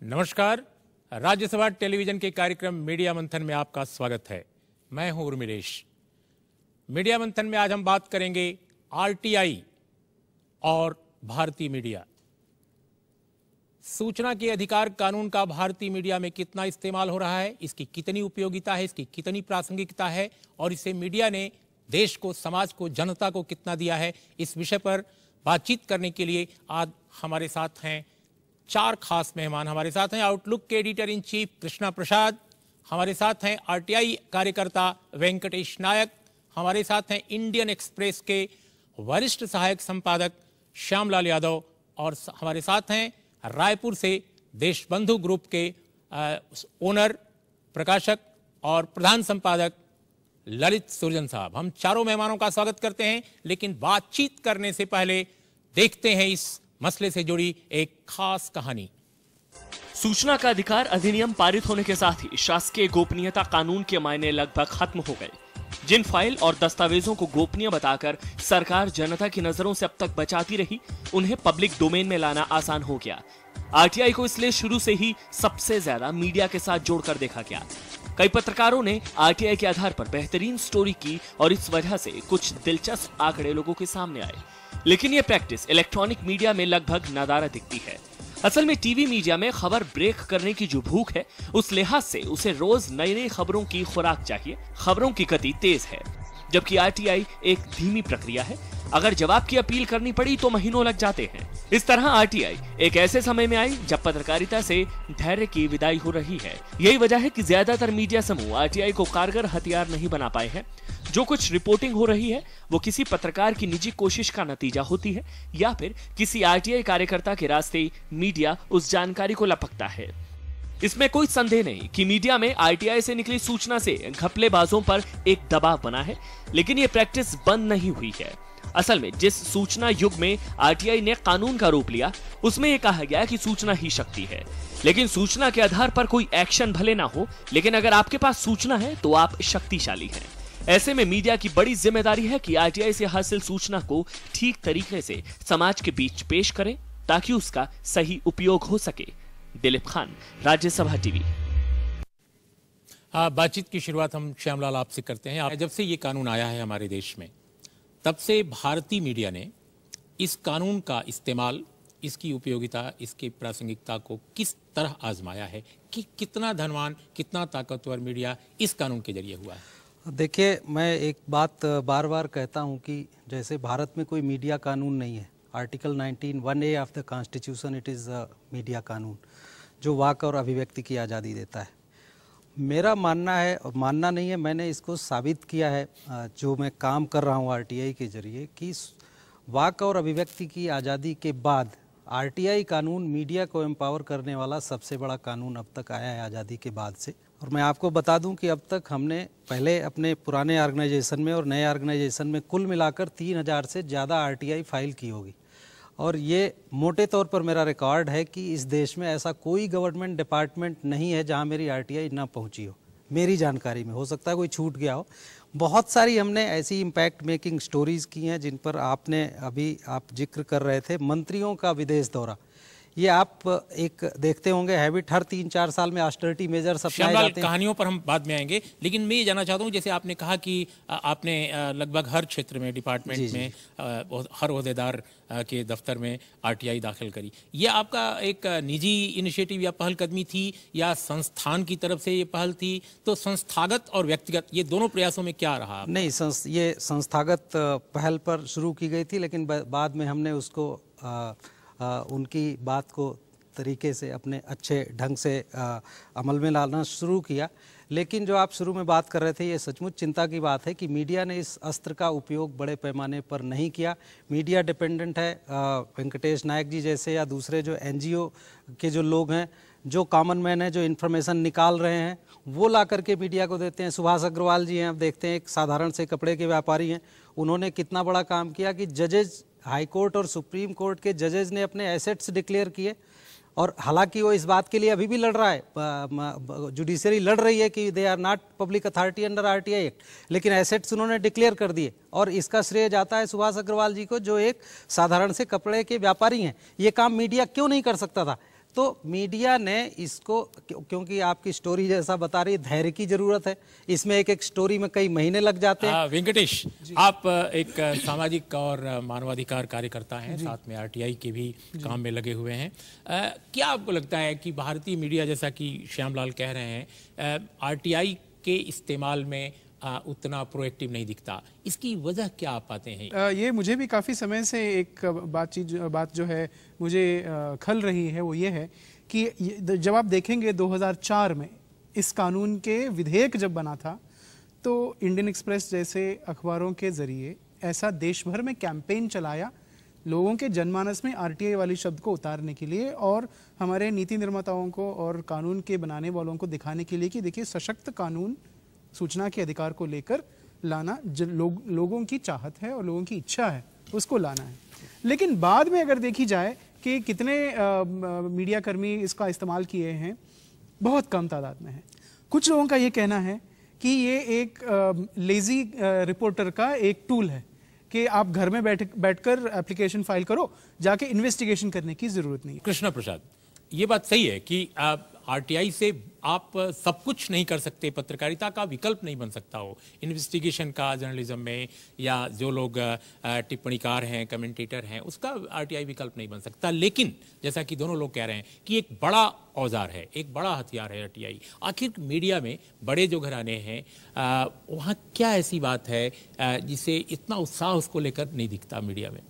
नमस्कार। राज्यसभा टेलीविजन के कार्यक्रम मीडिया मंथन में आपका स्वागत है। मैं हूं उर्मिलेश। मीडिया मंथन में आज हम बात करेंगे आरटीआई और भारतीय मीडिया। सूचना के अधिकार कानून का भारतीय मीडिया में कितना इस्तेमाल हो रहा है, इसकी कितनी उपयोगिता है, इसकी कितनी प्रासंगिकता है और इससे मीडिया ने देश को, समाज को, जनता को कितना दिया है, इस विषय पर बातचीत करने के लिए आज हमारे साथ हैं चार खास मेहमान। हमारे साथ हैं आउटलुक के एडिटर इन चीफ कृष्णा प्रसाद, हमारे साथ हैं आरटीआई कार्यकर्ता वेंकटेश नायक, हमारे साथ हैं इंडियन एक्सप्रेस के वरिष्ठ सहायक संपादक श्यामलाल यादव और हमारे साथ हैं रायपुर से देशबंधु ग्रुप के ओनर, प्रकाशक और प्रधान संपादक ललित सुरजन साहब। हम चारों मेहमानों का स्वागत करते हैं, लेकिन बातचीत करने से पहले देखते हैं इस मसले से जुड़ी एक खास कहानी। सूचना का अधिकार अधिनियम पारित होने के साथ ही शासकीय गोपनीयता कानून के मायने लगभग खत्म हो गए। जिन फाइल और दस्तावेजों को गोपनीय बताकर सरकार जनता की नजरों से अब तक बचाती रही, उन्हें पब्लिक डोमेन में लाना आसान हो गया। आरटीआई को इसलिए शुरू से ही सबसे ज्यादा मीडिया के साथ जोड़कर देखा गया। कई पत्रकारों ने आरटीआई के आधार पर बेहतरीन स्टोरी की और इस वजह से कुछ दिलचस्प आंकड़े लोगों के सामने आए। लेकिन यह प्रैक्टिस इलेक्ट्रॉनिक मीडिया में लगभग नादारा दिखती है। असल में टीवी मीडिया में खबर ब्रेक करने की जो भूख है, उस लिहाज से उसे रोज नई नई खबरों की खुराक चाहिए। खबरों की गति तेज है, जबकि आरटीआई एक धीमी प्रक्रिया है। अगर जवाब की अपील करनी पड़ी तो महीनों लग जाते हैं। इस तरह आरटीआई एक ऐसे समय में आई जब पत्रकारिता से धैर्य की विदाई हो रही है। यही वजह है कि ज्यादातर मीडिया समूह आरटीआई को कारगर हथियार नहीं बना पाए हैं। जो कुछ रिपोर्टिंग हो रही है वो किसी पत्रकार की निजी कोशिश का नतीजा होती है या फिर किसी आरटीआई कार्यकर्ता के रास्ते मीडिया उस जानकारी को लपकता है। इसमें कोई संदेह नहीं कि मीडिया में आरटीआई से निकली सूचना से घपलेबाजों पर एक दबाव बना है, लेकिन ये प्रैक्टिस बंद नहीं हुई है। असल में जिस सूचना युग में आरटीआई ने कानून का रूप लिया, उसमें यह कहा गया कि सूचना ही शक्ति है। लेकिन सूचना के आधार पर कोई एक्शन भले ना हो, लेकिन अगर आपके पास सूचना है तो आप शक्तिशाली हैं। ऐसे में मीडिया की बड़ी जिम्मेदारी है कि आरटीआई से हासिल सूचना को ठीक तरीके से समाज के बीच पेश करें ताकि उसका सही उपयोग हो सके। दिलीप खान, राज्यसभा टीवी। बातचीत की शुरुआत हम श्यामलाल आपसे करते हैं। जब से ये कानून आया है हमारे देश में, तब से भारतीय मीडिया ने इस कानून का इस्तेमाल, इसकी उपयोगिता, इसकी प्रासंगिकता को किस तरह आजमाया है कि कितना धनवान, कितना ताकतवर मीडिया इस कानून के जरिए हुआ है? देखिए, मैं एक बात बार बार कहता हूं कि जैसे भारत में कोई मीडिया कानून नहीं है। Article 19(1)(a) of the constitution, it is media कानून जो वाक और अभिव्यक्ति की आज़ादी देता है। मेरा मानना है, और मानना नहीं है, मैंने इसको साबित किया है जो मैं काम कर रहा हूं आरटीआई के जरिए, कि वाक और अभिव्यक्ति की आज़ादी के बाद आरटीआई कानून मीडिया को एम्पावर करने वाला सबसे बड़ा कानून अब तक आया है आज़ादी के बाद से। और मैं आपको बता दूं कि अब तक हमने पहले अपने पुराने ऑर्गेनाइजेशन में और नए ऑर्गेनाइजेशन में कुल मिलाकर 3000 से ज़्यादा आरटीआई फाइल की होगी। और ये मोटे तौर पर मेरा रिकॉर्ड है कि इस देश में ऐसा कोई गवर्नमेंट डिपार्टमेंट नहीं है जहां मेरी आरटीआई ना पहुंची हो। मेरी जानकारी में, हो सकता है कोई छूट गया हो। बहुत सारी हमने ऐसी इम्पैक्ट मेकिंग स्टोरीज़ की हैं जिन पर आपने अभी आप जिक्र कर रहे थे। मंत्रियों का विदेश दौरा, ये आप एक देखते होंगे हैबिट, हर 3-4 साल में ऑस्टेरिटी मेजर्स अपनाए जाते हैं। कहानियों पर हम बाद में आएंगे, लेकिन मैं ये जानना चाहता हूँ, जैसे आपने कहा कि आपने लगभग हर क्षेत्र में, डिपार्टमेंट में, हर ओहदेदार के दफ्तर में आरटीआई दाखिल करी। ये आपका एक निजी इनिशिएटिव या पहलकदमी थी या संस्थान की तरफ से ये पहल थी? तो संस्थागत और व्यक्तिगत ये दोनों प्रयासों में क्या रहा? नहीं, ये संस्थागत पहल पर शुरू की गई थी, लेकिन बाद में हमने उसको उनकी बात को तरीके से अपने अच्छे ढंग से अमल में लाना शुरू किया। लेकिन जो आप शुरू में बात कर रहे थे, ये सचमुच चिंता की बात है कि मीडिया ने इस अस्त्र का उपयोग बड़े पैमाने पर नहीं किया। मीडिया डिपेंडेंट है। वेंकटेश नायक जी जैसे या दूसरे जो एनजीओ के जो लोग हैं, जो कॉमन मैन है, जो इन्फॉर्मेशन निकाल रहे हैं, वो ला करके मीडिया को देते हैं। सुभाष अग्रवाल जी हैं, आप देखते हैं, एक साधारण से कपड़े के व्यापारी हैं। उन्होंने कितना बड़ा काम किया कि जजेज, हाई कोर्ट और सुप्रीम कोर्ट के जजेज ने अपने एसेट्स डिक्लेयर किए। और हालांकि वो इस बात के लिए अभी भी लड़ रहा है, जुडिशरी लड़ रही है कि they are not public authority under RTI act, लेकिन एसेट्स उन्होंने डिक्लेयर कर दिए। और इसका श्रेय जाता है सुभाष अग्रवाल जी को, जो एक साधारण से कपड़े के व्यापारी हैं। ये काम मीडिया क्यों नहीं कर सकता था? तो मीडिया ने इसको, क्योंकि आपकी स्टोरी जैसा बता रही है, धैर्य की जरूरत है, इसमें एक एक स्टोरी में कई महीने लग जाते हैं। वेंकटेश, आप एक सामाजिक और मानवाधिकार कार्यकर्ता हैं, साथ में आरटीआई के भी काम में लगे हुए हैं। क्या आपको लगता है कि भारतीय मीडिया, जैसा कि श्यामलाल कह रहे हैं, आरटीआई के इस्तेमाल में उतना प्रोएक्टिव नहीं दिखता, इसकी वजह क्या आप पाते हैं? ये मुझे भी काफ़ी समय से एक बात जो है मुझे खल रही है, वो ये है कि जब आप देखेंगे 2004 में इस कानून के विधेयक जब बना था, तो इंडियन एक्सप्रेस जैसे अखबारों के ज़रिए ऐसा देश भर में कैंपेन चलाया लोगों के जनमानस में आरटीआई वाली शब्द को उतारने के लिए, और हमारे नीति निर्माताओं को और कानून के बनाने वालों को दिखाने के लिए कि देखिए, सशक्त कानून सूचना के अधिकार को लेकर लाना लोगों की चाहत है और लोगों की इच्छा है, उसको लाना है। लेकिन बाद में अगर देखी जाए कि कितने मीडिया कर्मी इसका इस्तेमाल किए हैं, बहुत कम तादाद में है। कुछ लोगों का ये कहना है कि ये एक लेजी रिपोर्टर का एक टूल है कि आप घर में बैठकर एप्लीकेशन फाइल करो, जाके इन्वेस्टिगेशन करने की जरूरत नहीं है। कृष्णा प्रसाद, ये बात सही है कि आरटीआई से आप सब कुछ नहीं कर सकते, पत्रकारिता का विकल्प नहीं बन सकता हो इन्वेस्टिगेशन का जर्नलिज्म में, या जो लोग टिप्पणीकार हैं, कमेंटेटर हैं, उसका आरटीआई विकल्प नहीं बन सकता। लेकिन जैसा कि दोनों लोग कह रहे हैं कि एक बड़ा औजार है, एक बड़ा हथियार है आरटीआई। आखिर मीडिया में बड़े जो घराने हैं, वहाँ क्या ऐसी बात है जिसे इतना उत्साह उसको लेकर नहीं दिखता मीडिया में?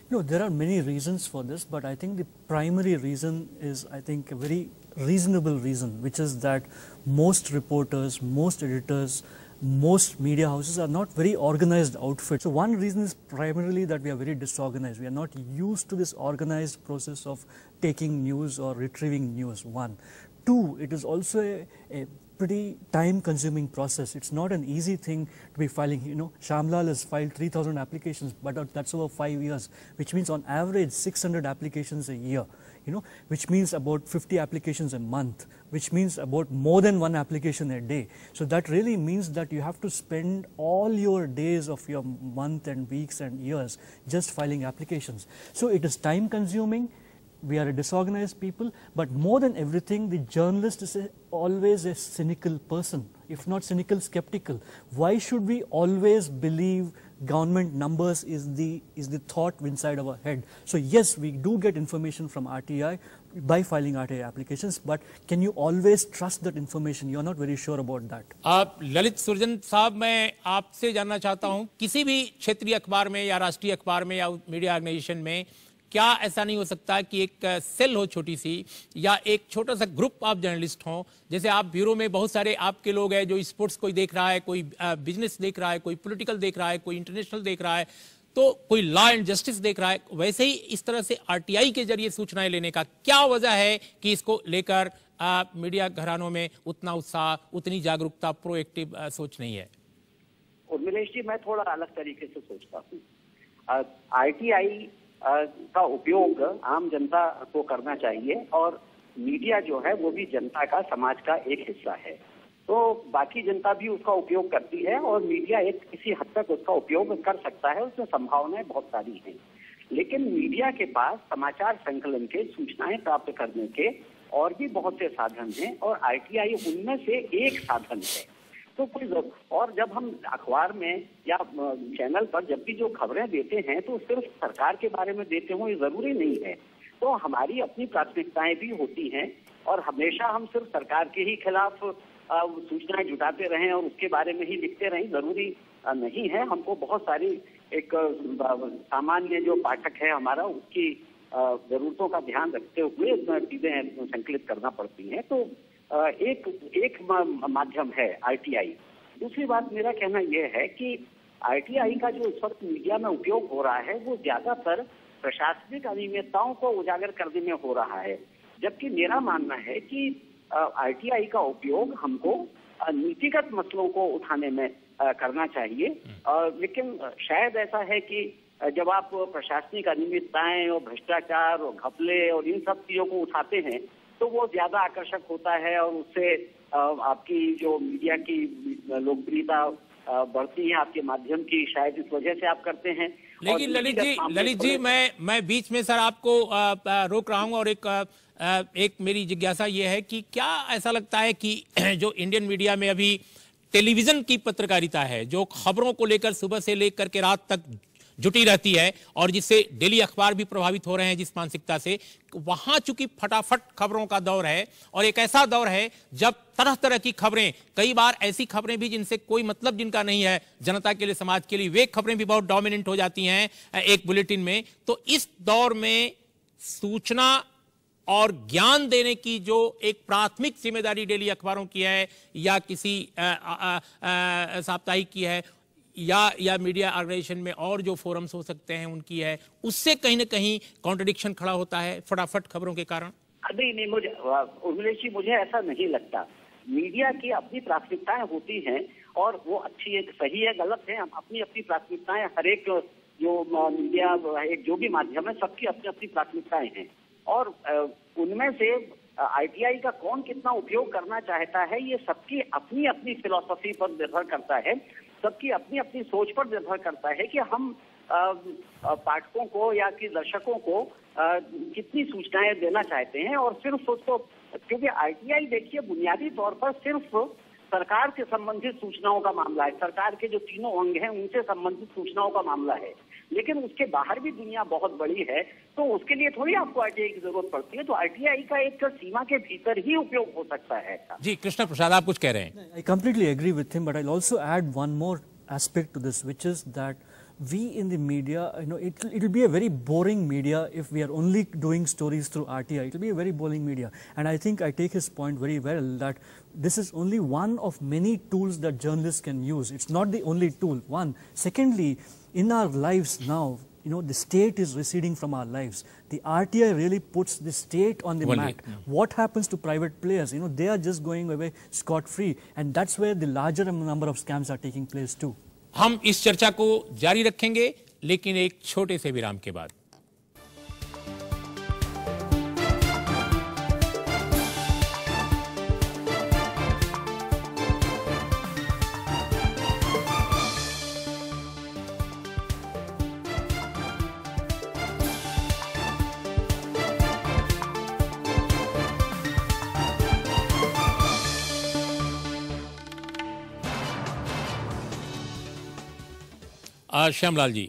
No, there are many reasons for this, but I think the primary reason is, I think, a very reasonable reason, which is that most reporters, most editors, most media houses are not very organized outfits. So one reason is primarily that we are very disorganized. We are not used to this organized process of taking news or retrieving news, one. Two, it is also a pretty time-consuming process. It's not an easy thing to be filing. You know, Shamlal has filed 3,000 applications, but that's over 5 years, which means on average 600 applications a year. You know, which means about 50 applications a month, which means about more than one application a day. So that really means that you have to spend all your days of your month and weeks and years just filing applications. So it is time-consuming. We are a disorganized people, but more than everything, the journalist is always a cynical person, if not cynical, skeptical. Why should we always believe government numbers is the thought inside our head? So yes, we do get information from RTI by filing RTI applications, but can you always trust that information? You are not very sure about that. Lalit Surjan साहब, मैं आपसे जानना चाहता हूं, किसी भी क्षेत्रीय अखबार में या राष्ट्रीय अखबार में या मीडिया ऑर्गेनाइजेशन में क्या ऐसा नहीं हो सकता कि एक सेल हो छोटी सी, या एक छोटा सा ग्रुप ऑफ जर्नलिस्ट हो? जैसे आप ब्यूरो में बहुत सारे आपके लोग हैं, जो स्पोर्ट्स कोई देख रहा है, कोई बिजनेस देख रहा है, कोई पॉलिटिकल देख रहा है, कोई इंटरनेशनल देख रहा है, तो कोई लॉ एंड जस्टिस देख रहा है। वैसे ही इस तरह से आरटीआई के जरिए सूचनाएं लेने का क्या वजह है कि इसको लेकर मीडिया घरानों में उतना उत्साह, उतनी जागरूकता, प्रोएक्टिव सोच नहीं है? उर्मिलेश जी, मैं थोड़ा अलग तरीके से सोचता हूँ। आरटीआई का उपयोग आम जनता को करना चाहिए, और मीडिया जो है वो भी जनता का, समाज का एक हिस्सा है। तो बाकी जनता भी उसका उपयोग करती है, और मीडिया एक किसी हद तक उसका उपयोग कर सकता है, उसमें संभावनाएं बहुत सारी हैं। लेकिन मीडिया के पास समाचार संकलन के, सूचनाएं प्राप्त करने के और भी बहुत से साधन हैं, और आरटीआई उनमें से एक साधन है। तो कोई, और जब हम अखबार में या चैनल पर जब भी जो खबरें देते हैं, तो सिर्फ सरकार के बारे में देते हो ये जरूरी नहीं है। तो हमारी अपनी प्राथमिकताएं भी होती हैं, और हमेशा हम सिर्फ सरकार के ही खिलाफ सूचनाएं जुटाते रहें और उसके बारे में ही लिखते रहें, जरूरी नहीं है। हमको बहुत सारी एक सामान्य जो पाठक है हमारा, उसकी जरूरतों का ध्यान रखते हुए चीजें संकलित करना पड़ती हैं। तो एक माध्यम है आरटीआई। दूसरी बात, मेरा कहना यह है कि आरटीआई का जो इस वक्त मीडिया में उपयोग हो रहा है, वो ज्यादातर प्रशासनिक अनियमितताओं को उजागर करने में हो रहा है, जबकि मेरा मानना है कि आरटीआई का उपयोग हमको नीतिगत मसलों को उठाने में करना चाहिए। लेकिन शायद ऐसा है कि जब आप प्रशासनिक अनियमितताएं और भ्रष्टाचार और घपले और इन सब चीजों को उठाते हैं, तो वो ज्यादा आकर्षक होता है, और उससे आपकी जो मीडिया की लोकप्रियता बढ़ती है, आपके माध्यम की, शायद इस वजह से आप करते हैं। लेकिन ललित जी मैं बीच में सर आपको रोक रहा हूं और एक मेरी जिज्ञासा ये है कि क्या ऐसा लगता है कि जो इंडियन मीडिया में अभी टेलीविजन की पत्रकारिता है, जो खबरों को लेकर सुबह से लेकर के रात तक जुटी रहती है और जिससे डेली अखबार भी प्रभावित हो रहे हैं जिस मानसिकता से, वहां चूंकि फटाफट खबरों का दौर है और एक ऐसा दौर है जब तरह तरह की खबरें, कई बार ऐसी खबरें भी जिनसे कोई मतलब जिनका नहीं है जनता के लिए, समाज के लिए, वे खबरें भी बहुत डोमिनेंट हो जाती हैं एक बुलेटिन में। तो इस दौर में सूचना और ज्ञान देने की जो एक प्राथमिक जिम्मेदारी डेली अखबारों की है या किसी साप्ताहिक की है या मीडिया ऑर्गेनाइजेशन में और जो फोरम्स हो सकते हैं उनकी है, उससे कहीं ना कहीं कॉन्ट्रडिक्शन खड़ा होता है फटाफट खबरों के कारण। नहीं, मुझे उर्मिलेश जी, मुझे ऐसा नहीं लगता। मीडिया की अपनी प्राथमिकताएं होती हैं और वो अच्छी है, सही है, गलत है, अपनी अपनी प्राथमिकताएं, हर एक जो मीडिया एक जो भी माध्यम है सबकी अपनी अपनी प्राथमिकताएं हैं और उनमें से आईटीआई का कौन कितना उपयोग करना चाहता है ये सबकी अपनी अपनी फिलॉसफी पर निर्भर करता है, सबकी अपनी अपनी सोच पर निर्भर करता है कि हम पाठकों को या कि दर्शकों को कितनी सूचनाएं देना चाहते हैं। और सिर्फ उसको, क्योंकि आईटीआई देखिए बुनियादी तौर पर सिर्फ सरकार से संबंधित सूचनाओं का मामला है, सरकार के जो तीनों अंग हैं उनसे संबंधित सूचनाओं का मामला है, लेकिन उसके बाहर भी दुनिया बहुत बड़ी है, तो उसके लिए थोड़ी आपको आईटीआई की जरूरत पड़ती है। तो आईटीआई का एक सीमा के भीतर ही उपयोग हो सकता है। जी कृष्ण प्रसाद, आप कुछ कह रहे हैं? I completely agree with him, but I'll also add one more aspect to this, which is that we in the media, it'll be a very boring media if we are only doing stories through RTI. It'll be a very boring media. And I think I take his point very well that this is only one of many tools that journalists can use. It's not the only tool, one. Secondly, in our lives now, the state is receding from our lives. The RTI really puts the state on the map. What happens to private players? They are just going away scot-free. And that's where the larger number of scams are taking place too. हम इस चर्चा को जारी रखेंगे लेकिन एक छोटे से विराम के बाद। श्यामलाल जी,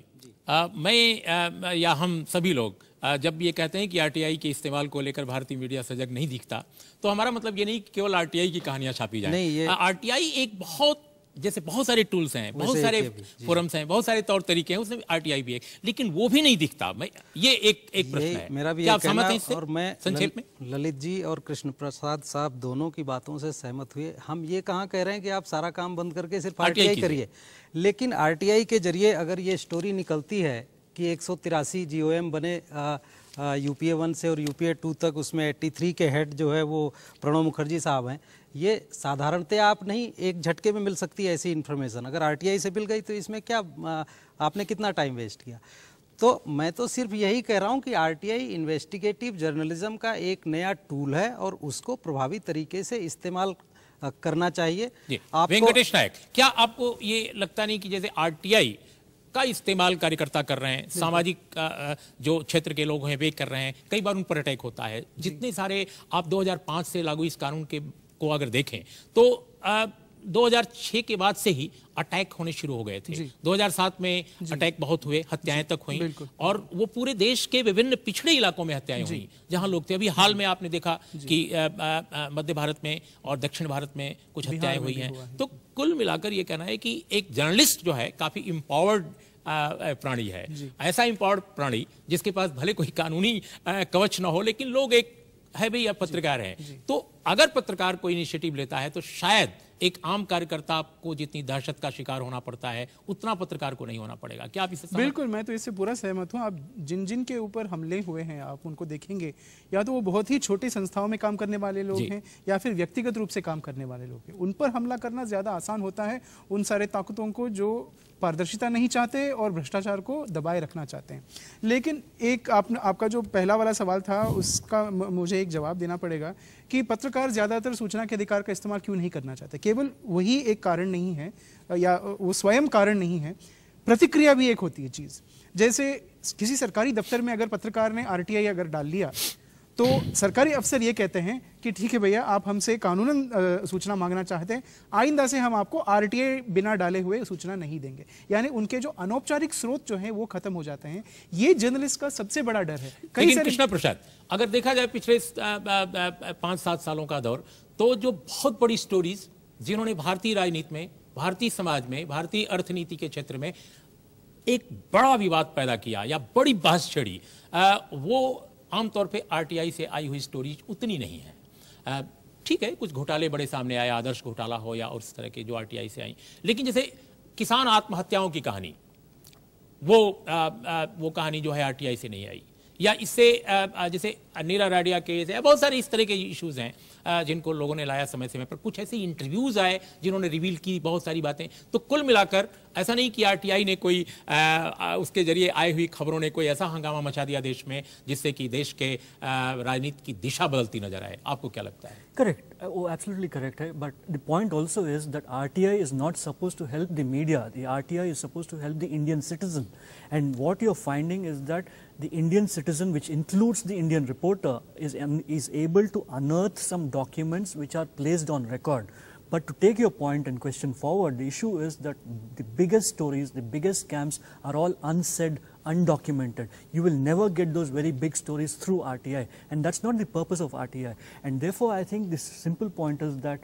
मैं या हम सभी लोग जब ये कहते हैं कि आरटीआई के इस्तेमाल को लेकर भारतीय मीडिया सजग नहीं दिखता, तो हमारा मतलब ये नहीं कि केवल आरटीआई की कहानियां छापी जाएं। आरटीआई एक बहुत, जैसे बहुत सारे टूल्स हैं, बहुत सारे फोरम्स हैं, बहुत सारे तौर तरीके हैं, उसमें आरटीआई भी है, लेकिन वो भी नहीं दिखता। ये एक प्रश्न है, मेरा भी क्या आप सहमत हैं इससे? और मैं संक्षेप में ललित जी और कृष्ण प्रसाद साहब दोनों की बातों से सहमत हुए। हम ये कहाँ कह रहे हैं कि आप सारा काम बंद करके सिर्फ आरटीआई करिए, लेकिन आरटीआई के जरिए अगर ये स्टोरी निकलती है कि 183 जीओएम बने यूपीए 1 से और यूपीए 2 तक, उसमें 83 के हेड जो है वो प्रणब मुखर्जी साहब हैं, ये साधारणतः आप नहीं एक झटके में मिल सकती है ऐसी इन्फॉर्मेशन। अगर आरटीआई से मिल गई तो इसमें क्या आपने कितना टाइम वेस्ट किया। तो मैं तो सिर्फ यही कह रहा हूँ कि आरटीआई इन्वेस्टिगेटिव जर्नलिज्म का एक नया टूल है और उसको प्रभावी तरीके से इस्तेमाल करना चाहिए। वेंकटेश नायक, क्या आपको ये लगता नहीं कि जैसे आरटीआई का इस्तेमाल कार्यकर्ता कर रहे हैं, सामाजिक जो क्षेत्र के लोग हैं वे कर रहे हैं, कई बार उन पर अटैक होता है। जितने सारे आप 2005 से लागू इस कानून को अगर देखें तो 2006 के बाद से ही अटैक होने शुरू हो गए थे। 2007 में अटैक बहुत हुए, हत्याएं तक हुई और वो पूरे देश के विभिन्न पिछड़े इलाकों में हत्याएं हुई जहां लोग थे। अभी हाल में आपने देखा कि मध्य भारत में और दक्षिण भारत में कुछ हत्याएं हुई हैं। तो कुल मिलाकर ये कहना है कि एक जर्नलिस्ट जो है काफी इम्पावर्ड प्राणी है, ऐसा इम्पावर्ड प्राणी जिसके पास भले कोई कानूनी कवच ना हो, लेकिन लोग एक है भाई, अब पत्रकार है, तो अगर पत्रकार कोई इनिशिएटिव लेता है तो शायद एक आम कार्यकर्ता को जितनी दहशत का शिकार होना पड़ता है उतना पत्रकार को नहीं होना पड़ेगा। क्या आप इससे? बिल्कुल, मैं तो इससे पूरा सहमत हूँ। आप जिन के ऊपर हमले हुए हैं आप उनको देखेंगे, या तो वो बहुत ही छोटी संस्थाओं में काम करने वाले लोग हैं या फिर व्यक्तिगत रूप से काम करने वाले लोग हैं। उन पर हमला करना ज्यादा आसान होता है उन सारे ताकतों को जो पारदर्शिता नहीं चाहते और भ्रष्टाचार को दबाए रखना चाहते हैं। लेकिन एक आपका जो पहला वाला सवाल था उसका मुझे एक जवाब देना पड़ेगा कि पत्रकार ज्यादातर सूचना के अधिकार का इस्तेमाल क्यों नहीं करना चाहते। केवल वही एक कारण नहीं है या वो स्वयं कारण नहीं है। प्रतिक्रिया भी एक होती है चीज। जैसे किसी सरकारी दफ्तर में अगर पत्रकार ने आरटीआई अगर डाल लिया तो सरकारी अफसर ये कहते हैं कि ठीक है भैया, आप हमसे कानूनन सूचना मांगना चाहते हैं, आइंदा से हम आपको आरटीआई बिना डाले हुए सूचना नहीं देंगे। यानी उनके जो अनौपचारिक स्रोत जो हैं वो खत्म हो जाते हैं। ये जर्नलिस्ट का सबसे बड़ा डर है। लेकिन कृष्णा प्रसाद, अगर देखा जाए पिछले 5-7 सालों का दौर, तो जो बहुत बड़ी स्टोरीज जिन्होंने भारतीय राजनीति में, भारतीय समाज में, भारतीय अर्थनीति के क्षेत्र में एक बड़ा विवाद पैदा किया या बड़ी बहस छिड़ी, वो आमतौर पे आरटीआई से आई हुई स्टोरीज उतनी नहीं है। ठीक है, कुछ घोटाले बड़े सामने आए, आदर्श घोटाला हो या उस तरह के जो आरटीआई से आई, लेकिन जैसे किसान आत्महत्याओं की कहानी, वो कहानी जो है आरटीआई से नहीं आई, या इससे जैसे नीरा राडिया केस है, बहुत सारे इस तरह के इश्यूज हैं जिनको लोगों ने लाया समय समय पर। कुछ ऐसे इंटरव्यूज आए जिन्होंने रिवील की बहुत सारी बातें। तो कुल मिलाकर ऐसा नहीं कि आरटीआई ने कोई उसके जरिए आई हुई खबरों ने कोई ऐसा हंगामा मचा दिया देश में जिससे कि देश के राजनीति की दिशा बदलती नजर आए। आपको क्या लगता है? Correct. Oh, absolutely correct. But the point also is that RTI is not supposed to help the media. The RTI is supposed to help the Indian citizen. And what you're finding is that the Indian citizen, which includes the Indian reporter, is able to unearth some documents which are placed on record. But to take your point and question forward, the issue is that the biggest stories, the biggest scams are all unsaid, undocumented. You will never get those very big stories through RTI, and that's not the purpose of RTI. And therefore, I think this simple point is that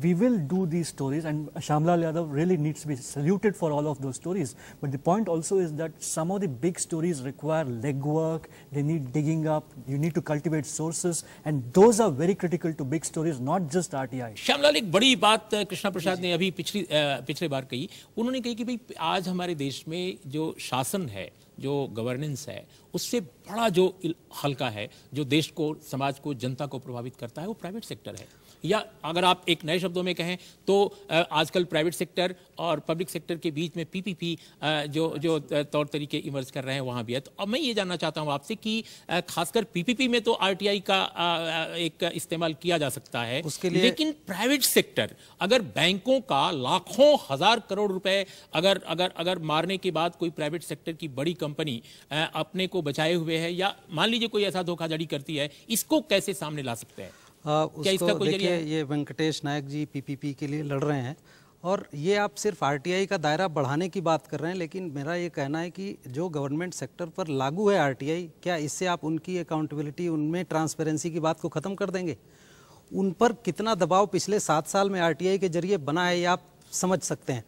we will do these stories, and Shyamlal Yadav really needs to be saluted for all of those stories. But the point also is that some of the big stories require legwork, they need digging up, you need to cultivate sources, and those are very critical to big stories, not just RTI. Shyamlal, एक बड़ी बात कृष्णा प्रसाद ने अभी पिछले बार कही। उन्होंने कही कि भाई आज हमारे देश में जो शासन है, जो गवर्नेंस है, उससे बड़ा जो हल्का है, जो देश को, समाज को, जनता को प्रभावित करता है, वो प्राइवेट सेक्टर है। या अगर आप एक नए शब्दों में कहें तो आजकल प्राइवेट सेक्टर और पब्लिक सेक्टर के बीच में पीपीपी जो तौर तरीके इमर्ज कर रहे हैं वहां भी है। तो अब मैं ये जानना चाहता हूं आपसे कि खासकर पीपीपी में तो आरटीआई का एक इस्तेमाल किया जा सकता है, उसके लिए, लेकिन प्राइवेट सेक्टर अगर बैंकों का लाखों हजार करोड़ रुपए अगर मारने के बाद कोई प्राइवेट सेक्टर की बड़ी कंपनी अपने को बचाए हुए है, या मान लीजिए कोई ऐसा धोखाधड़ी करती है, इसको कैसे सामने ला सकते हैं? क्या इसका कोई जरिया है? ये वेंकटेश नायक जी पीपीपी के लिए लड़ रहे हैं, और ये आप सिर्फ आरटीआई का दायरा बढ़ाने की बात कर रहे हैं, लेकिन मेरा ये कहना है कि जो गवर्नमेंट सेक्टर पर लागू है आरटीआई, क्या इससे आप उनकी अकाउंटेबिलिटी, उनमें ट्रांसपेरेंसी की बात को ख़त्म कर देंगे? उन पर कितना दबाव पिछले 7 साल में आरटीआई के जरिए बना है, ये आप समझ सकते हैं।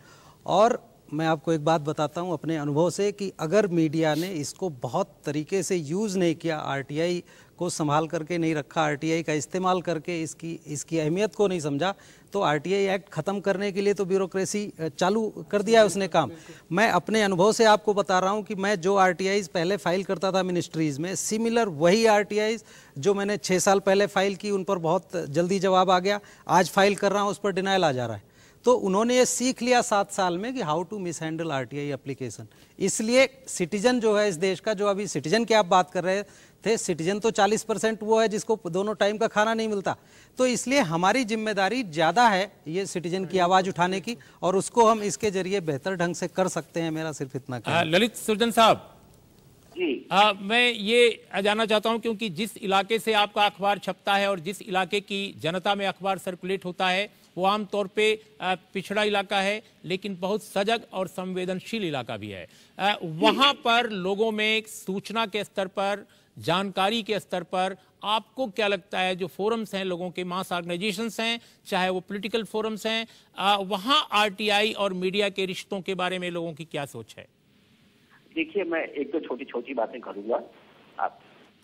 और मैं आपको एक बात बताता हूं अपने अनुभव से कि अगर मीडिया ने इसको बहुत तरीके से यूज़ नहीं किया, आरटीआई को संभाल करके नहीं रखा, आरटीआई का इस्तेमाल करके इसकी अहमियत को नहीं समझा, तो आरटीआई एक्ट ख़त्म करने के लिए तो ब्यूरोक्रेसी चालू कर दिया है उसने काम। मैं अपने अनुभव से आपको बता रहा हूं कि मैं जो आरटीआईज पहले फाइल करता था मिनिस्ट्रीज़ में, सिमिलर वही आरटीआईज जो मैंने 6 साल पहले फाइल की, उन पर बहुत जल्दी जवाब आ गया, आज फाइल कर रहा हूँ उस पर डिनाइल आ जा रहा है। तो उन्होंने ये सीख लिया 7 साल में कि how to mishandle RTI application. इसलिए सिटीजन जो है इस देश का, जो अभी सिटीजन की आप बात कर रहे थे, सिटीजन तो 40% वो है जिसको दोनों टाइम का खाना नहीं मिलता। तो इसलिए हमारी जिम्मेदारी ज़्यादा है ये सिटीजन की आवाज़ उठाने की, और उसको हम इसके जरिए बेहतर ढंग से कर सकते हैं। मेरा सिर्फ इतना कहना। ललित सुरजन साहब जी, मैं ये जानना चाहता हूं, क्योंकि जिस इलाके से आपका अखबार छपता है और जिस इलाके की जनता में अखबार सर्कुलेट होता है वो आमतौर पे पिछड़ा इलाका है, लेकिन बहुत सजग और संवेदनशील इलाका भी है। वहां पर लोगों में सूचना के स्तर पर, जानकारी के स्तर पर आपको क्या लगता है, जो फोरम्स हैं, लोगों के मास ऑर्गेनाइजेशंस हैं, चाहे वो पॉलिटिकल फोरम्स हैं, वहां आरटीआई और मीडिया के रिश्तों के बारे में लोगों की क्या सोच है? देखिए, मैं एक दो छोटी छोटी बातें करूंगा।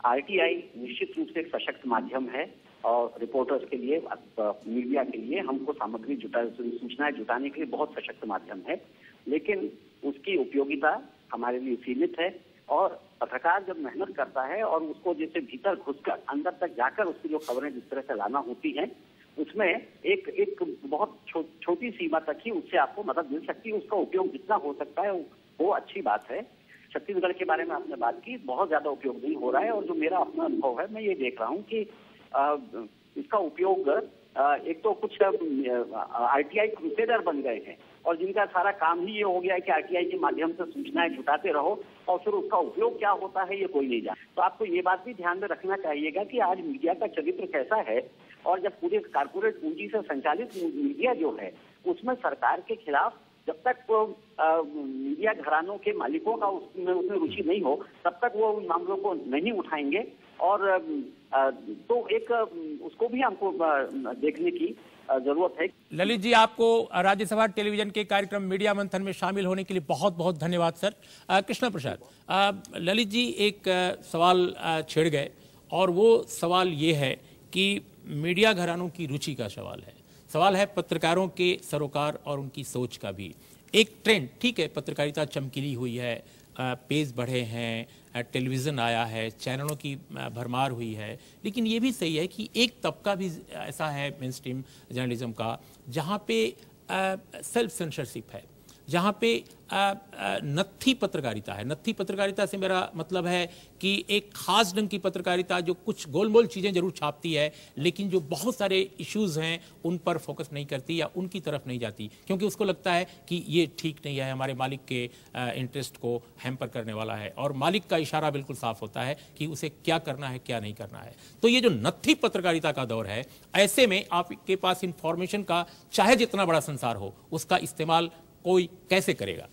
आरटीआई निश्चित रूप से एक सशक्त माध्यम है और रिपोर्टर्स के लिए, मीडिया के लिए, हमको सामग्री सूचनाएं जुटाने के लिए बहुत सशक्त माध्यम है, लेकिन उसकी उपयोगिता हमारे लिए सीमित है। और पत्रकार जब मेहनत करता है और उसको जैसे भीतर घुसकर अंदर तक जाकर उसकी जो खबरें जिस तरह से लाना होती हैं, उसमें एक बहुत छोटी सीमा तक ही उससे आपको मदद मिल सकती है। उसका उपयोग जितना हो सकता है वो अच्छी बात है। छत्तीसगढ़ के बारे में आपने बात की, बहुत ज्यादा उपयोग नहीं हो रहा है, और जो मेरा अपना अनुभव है, मैं ये देख रहा हूँ कि इसका उपयोग एक तो कुछ आरटीआई क्रूसेडर बन गए हैं और जिनका सारा काम ही ये हो गया है कि आरटीआई के माध्यम से सूचनाएं जुटाते रहो और फिर उसका उपयोग क्या होता है ये कोई नहीं जानता। तो आपको ये बात भी ध्यान में रखना चाहिएगा कि आज मीडिया का चरित्र कैसा है, और जब पूरे कारपोरेट पूंजी से संचालित मीडिया जो है उसमें सरकार के खिलाफ जब तक मीडिया घरानों के मालिकों का उसमें रुचि नहीं हो तब तक वो उन मामलों को नहीं उठाएंगे। और तो एक उसको भी हमको देखने की जरूरत है। ललित जी, आपको राज्यसभा टेलीविजन के कार्यक्रम मीडिया मंथन में शामिल होने के लिए बहुत बहुत धन्यवाद सर। कृष्णा प्रसाद, ललित जी एक सवाल छेड़ गए और वो सवाल ये है कि मीडिया घरानों की रुचि का सवाल है पत्रकारों के सरोकार और उनकी सोच का भी। एक ट्रेंड, ठीक है, पत्रकारिता चमकीली हुई है, पेज बढ़े हैं, टेलीविज़न आया है, चैनलों की भरमार हुई है, लेकिन ये भी सही है कि एक तबका भी ऐसा है मेन स्ट्रीम जर्नलिज्म का जहाँ पे सेल्फ सेंसरशिप है, जहाँ पे नत्थी पत्रकारिता है। नत्थी पत्रकारिता से मेरा मतलब है कि एक खास ढंग की पत्रकारिता जो कुछ गोलमोल चीज़ें जरूर छापती है लेकिन जो बहुत सारे इश्यूज़ हैं उन पर फोकस नहीं करती या उनकी तरफ नहीं जाती, क्योंकि उसको लगता है कि ये ठीक नहीं है, हमारे मालिक के इंटरेस्ट को हैम्पर करने वाला है, और मालिक का इशारा बिल्कुल साफ होता है कि उसे क्या करना है क्या नहीं करना है। तो ये जो नत्थी पत्रकारिता का दौर है, ऐसे में आपके पास इंफॉर्मेशन का चाहे जितना बड़ा संसार हो उसका इस्तेमाल कोई कैसे करेगा?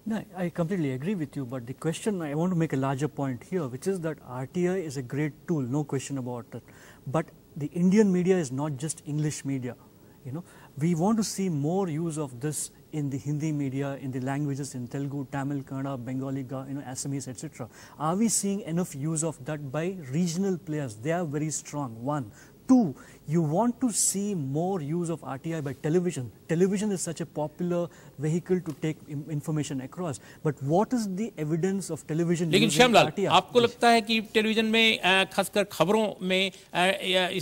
No, I completely agree with you, but the question, I want to make a larger point here, which is that RTI is a great tool, no question about it. But the Indian media is not just English media. You know, we want to see more use of this in the Hindi media, in the languages in Telugu, Tamil, Kannada, Bengali, Assamese, etc. Are we seeing enough use of that by regional players? They are very strong. One. Two, you want to see more use of RTI by television. Television is such a popular vehicle to take information across. But what is the evidence of television? लेकिन श्यामलाल, आपको लगता है कि television में खासकर खबरों में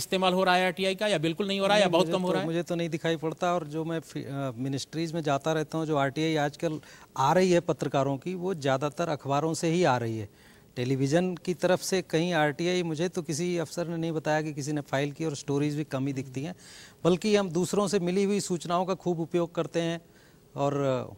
इस्तेमाल हो रहा है RTI का, या बिल्कुल नहीं हो रहा है, या बहुत कम हो रहा है? मुझे तो नहीं दिखाई पड़ता, और जो मैं मिनिस्ट्रीज में जाता रहता हूँ, जो RTI आजकल आ रही है पत्रकारों की, वो ज़्यादातर अखबारों से ही आ रही है। टेलीविज़न की तरफ से कहीं RTI मुझे तो किसी अफसर ने नहीं बताया कि किसी ने फाइल की, और स्टोरीज भी कम ही दिखती हैं, बल्कि हम दूसरों से मिली हुई सूचनाओं का खूब उपयोग करते हैं, और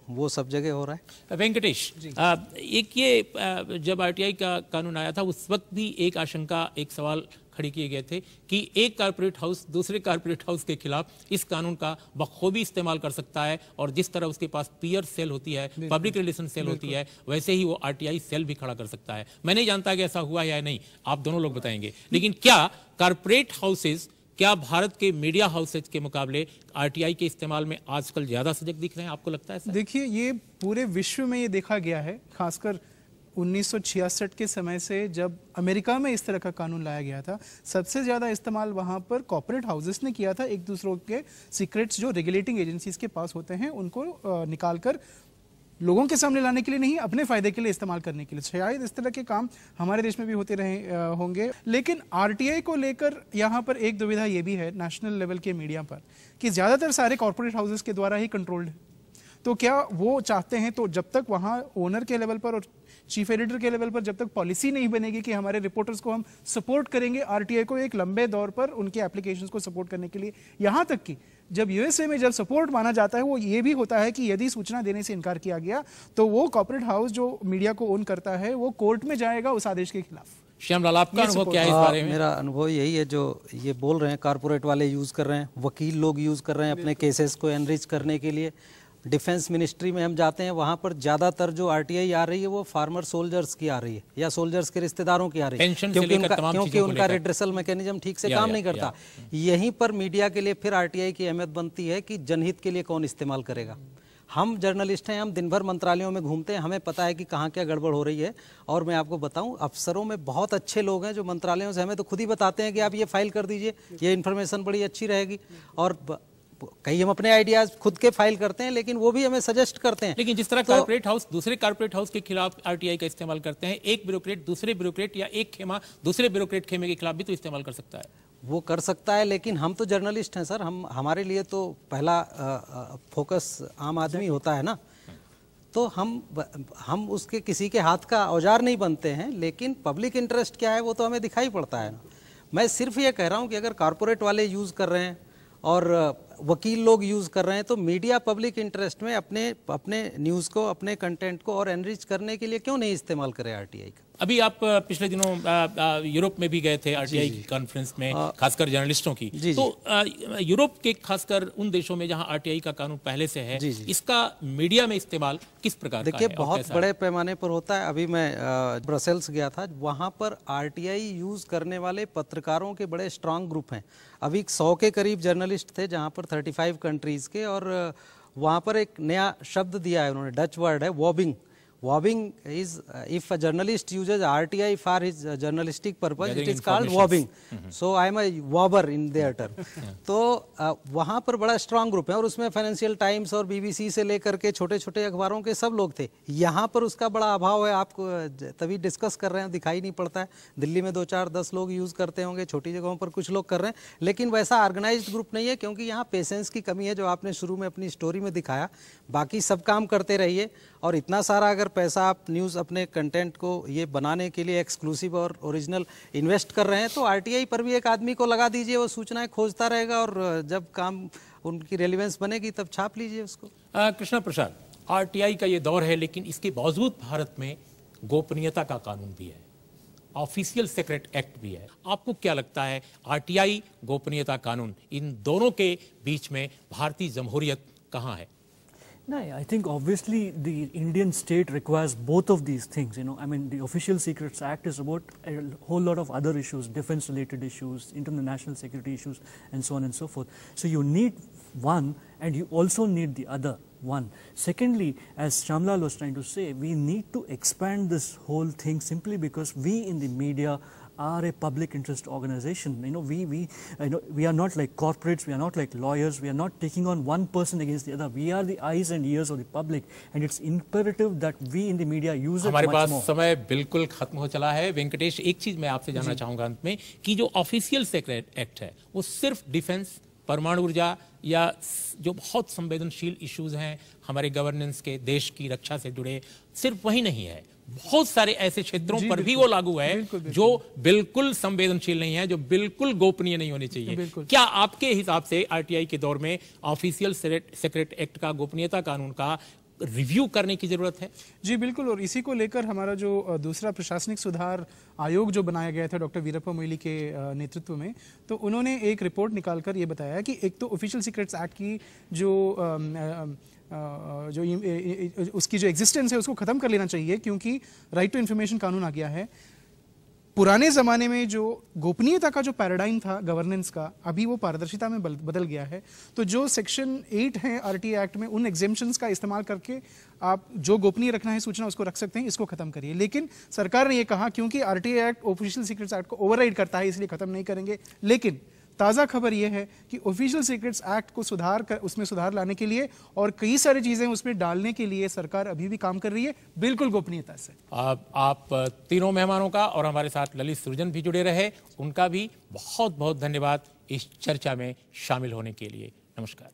वो सब जगह हो रहा है। वेंकटेश, एक ये जब RTI का कानून आया था उस वक्त भी एक आशंका, एक सवाल खड़ी किए गए थे कि एक कारपोरेट हाउस दूसरे कारपोरेट हाउस के खिलाफ इस कानून का बखूबी इस्तेमाल कर सकता है, और जिस तरह उसके पास पीयर सेल होती है, पब्लिक रिलेशन सेल होती है, वैसे ही वो RTI सेल भी खड़ा कर सकता है। मैं नहीं जानता कि ऐसा हुआ या नहीं, आप दोनों लोग बताएंगे, लेकिन क्या कारपोरेट हाउसेज, क्या भारत के मीडिया हाउसेज के मुकाबले RTI के इस्तेमाल में आजकल ज्यादा सजग दिख रहे हैं? आपको लगता है? देखिए, ये पूरे विश्व में ये देखा गया है, खासकर 1966 के समय से जब अमेरिका में इस तरह का कानून लाया गया था, सबसे ज़्यादा इस्तेमाल वहाँ पर कॉर्पोरेट हाउसेस ने किया था, एक दूसरों के सीक्रेट्स जो रेगुलेटिंग एजेंसीज के पास होते हैं उनको निकालकर लोगों के सामने लाने के लिए नहीं, अपने फायदे के लिए इस्तेमाल करने के लिए। शायद इस तरह के काम हमारे देश में भी होते रहे होंगे, लेकिन RTI को लेकर यहाँ पर एक दुविधा ये भी है नेशनल लेवल के मीडिया पर कि ज़्यादातर सारे कॉर्पोरेट हाउसेस के द्वारा ही कंट्रोल्ड है। तो क्या वो चाहते हैं, तो जब तक वहाँ ओनर के लेवल पर और चीफ एडिटर के लेवल पर जब तक पॉलिसी नहीं बनेगी कि हमारे रिपोर्टर्स को हम सपोर्ट करेंगे RTI को एक लंबे दौर पर उनके एप्लीकेशंस को सपोर्ट करने के लिए, यहाँ तक कि जब USA में जब सपोर्ट माना जाता है वो ये भी होता है कि यदि सूचना देने से इनकार किया गया तो वो कॉर्पोरेट हाउस जो मीडिया को ओन करता है वो कोर्ट में जाएगा उस आदेश के खिलाफ। श्यामलाल, आपका अनुभव क्या है इस बारे में? मेरा अनुभव यही है, जो ये बोल रहे हैं कारपोरेट वाले यूज़ कर रहे हैं, वकील लोग यूज़ कर रहे हैं अपने केसेस को एनरिच करने के लिए। डिफेंस मिनिस्ट्री में हम जाते हैं, वहाँ पर ज़्यादातर जो RTI आ रही है वो फार्मर सोल्जर्स की आ रही है या सोल्जर्स के रिश्तेदारों की आ रही है, क्योंकि उनका रिड्रेसल मैकेनिज्म ठीक से काम नहीं करता। यहीं पर मीडिया के लिए फिर RTI की अहमियत बनती है कि जनहित के लिए कौन इस्तेमाल करेगा। हम जर्नलिस्ट हैं, हम दिन भर मंत्रालयों में घूमते हैं, हमें पता है कि कहाँ क्या गड़बड़ हो रही है। और मैं आपको बताऊं, अफसरों में बहुत अच्छे लोग हैं जो मंत्रालयों से हमें तो खुद ही बताते हैं कि आप ये फाइल कर दीजिए, ये इन्फॉर्मेशन बड़ी अच्छी रहेगी, और कई हम अपने आइडियाज खुद के फाइल करते हैं, लेकिन वो भी हमें सजेस्ट करते हैं। लेकिन जिस तरह कारपोरेट हाउस दूसरे कारपोरेट हाउस के खिलाफ RTI का इस्तेमाल करते हैं, एक ब्यूरोक्रेट दूसरे ब्यूरोक्रेट या एक खेमा दूसरे ब्यूरोक्रेट खेमे के खिलाफ भी तो इस्तेमाल कर सकता है। वो कर सकता है, लेकिन हम तो जर्नलिस्ट हैं सर, हमारे लिए तो पहला फोकस आम आदमी होता है ना, तो हम उसके किसी के हाथ का औजार नहीं बनते हैं, लेकिन पब्लिक इंटरेस्ट क्या है वो तो हमें दिखाई पड़ता है ना। मैं सिर्फ ये कह रहा हूँ कि अगर कारपोरेट वाले यूज़ कर रहे हैं और वकील लोग यूज कर रहे हैं, तो मीडिया पब्लिक इंटरेस्ट में अपने न्यूज को, अपने कंटेंट को और एनरिच करने के लिए क्यों नहीं इस्तेमाल करे आरटीआई का? अभी आप पिछले दिनों यूरोप में भी गए थे आरटीआई की कॉन्फ्रेंस में, खासकर जर्नलिस्टों की। तो यूरोप के खासकर उन देशों में जहां आरटीआई का कानून पहले से है, इसका मीडिया में इस्तेमाल किस प्रकार का है? देखिए, बहुत बड़े पैमाने पर होता है। अभी मैं ब्रसेल्स गया था, वहां पर आरटीआई यूज करने वाले पत्रकारों के बड़े स्ट्रांग ग्रुप हैं। अभी 100 के करीब जर्नलिस्ट थे जहां पर 35 कंट्रीज के, और वहां पर एक नया शब्द दिया है उन्होंने, डच वर्ड है वॉबिंग। Wobbing is if a journalist uses RTI for his journalistic purpose, it is called wobbing. So I am a wobber in their term. तो वहाँ पर बड़ा स्ट्रांग ग्रुप है, और उसमें फाइनेंशियल टाइम्स और बीबीसी से लेकर के छोटे छोटे अखबारों के सब लोग थे। यहाँ पर उसका बड़ा अभाव है, आपको तभी डिस्कस कर रहे हैं, दिखाई नहीं पड़ता है। दिल्ली में 2, 4, 10 लोग यूज़ करते होंगे, छोटी जगहों पर कुछ लोग कर रहे हैं, लेकिन वैसा ऑर्गेनाइज्ड ग्रुप नहीं है, क्योंकि यहाँ पेशेंस की कमी है, जो आपने शुरू में अपनी स्टोरी में दिखाया। बाकी सब काम करते रहिए, और इतना सारा अगर पैसा आप न्यूज़ अपने कंटेंट को ये बनाने के लिए एक्सक्लूसिव और ओरिजिनल इन्वेस्ट कर रहे हैं, तो आरटीआई पर भी एक आदमी को लगा दीजिए, वो सूचनाएं खोजता रहेगा, और जब काम उनकी रेलिवेंस बनेगी तब छाप लीजिए उसको। कृष्णा प्रसाद, आरटीआई का ये दौर है, लेकिन इसके बावजूद भारत में गोपनीयता का कानून भी है, ऑफिशियल सीक्रेट एक्ट भी है। आपको क्या लगता है, आरटीआई, गोपनीयता कानून, इन दोनों के बीच में भारतीय जमहूरियत कहाँ है? No, I think obviously the Indian state requires both of these things. I mean, the Official Secrets Act is about a whole lot of other issues, defense-related issues, international security issues, and so on and so forth. So you need one, and you also need the other one. Secondly, as Shamlal was trying to say, we need to expand this whole thing simply because we in the media are a public interest organization. We are not like corporates, we are not like lawyers, we are not taking on one person against the other. We are the eyes and ears of the public, and it's imperative that we in the media use it much more. हमारे पास समय बिल्कुल खत्म हो चला है। वेंकटेश, एक चीज मैं आपसे जानना चाहूंगा अंत में, कि जो ऑफिशियल सीक्रेट एक्ट है, वो सिर्फ डिफेंस, परमाणु ऊर्जा, या जो बहुत संवेदनशील इश्यूज हैं हमारे गवर्नेंस के, देश की रक्षा से जुड़े, सिर्फ वही नहीं है, बहुत सारे ऐसे क्षेत्रों पर भी वो लागू है जो बिल्कुल संवेदनशील नहीं है, जो बिल्कुल गोपनीय नहीं होनी चाहिए। क्या आपके हिसाब से आरटीआई के दौर में ऑफिशियल सीक्रेट एक्ट का, गोपनीयता कानून का रिव्यू करने की जरूरत है? जी बिल्कुल, और इसी को लेकर हमारा जो दूसरा प्रशासनिक सुधार आयोग जो बनाया गया था डॉक्टर वीरप्पा मोइली के नेतृत्व में, तो उन्होंने एक रिपोर्ट निकालकर ये बताया कि एक तो ऑफिशियल सीक्रेट्स एक्ट की उसकी जो एग्जिस्टेंस है उसको खत्म कर लेना चाहिए, क्योंकि राइट टू इन्फॉर्मेशन कानून आ गया है। पुराने जमाने में जो गोपनीयता का जो पैराडाइम था गवर्नेंस का, अभी वो पारदर्शिता में बदल गया है। तो जो सेक्शन 8 है आरटीआई एक्ट में, उन एग्जेम्पशंस का इस्तेमाल करके आप जो गोपनीय रखना है सूचना उसको रख सकते हैं, इसको खत्म करिए। लेकिन सरकार ने ये कहा क्योंकि RTI act official secrets act को ओवरराइड करता है, इसलिए खत्म नहीं करेंगे। लेकिन ताज़ा खबर यह है कि ऑफिशियल सीक्रेट्स एक्ट को उसमें सुधार लाने के लिए और कई सारी चीजें उसमें डालने के लिए सरकार अभी भी काम कर रही है, बिल्कुल गोपनीयता से। आप तीनों मेहमानों का और हमारे साथ ललित सृजन भी जुड़े रहे, उनका भी बहुत बहुत धन्यवाद इस चर्चा में शामिल होने के लिए। नमस्कार।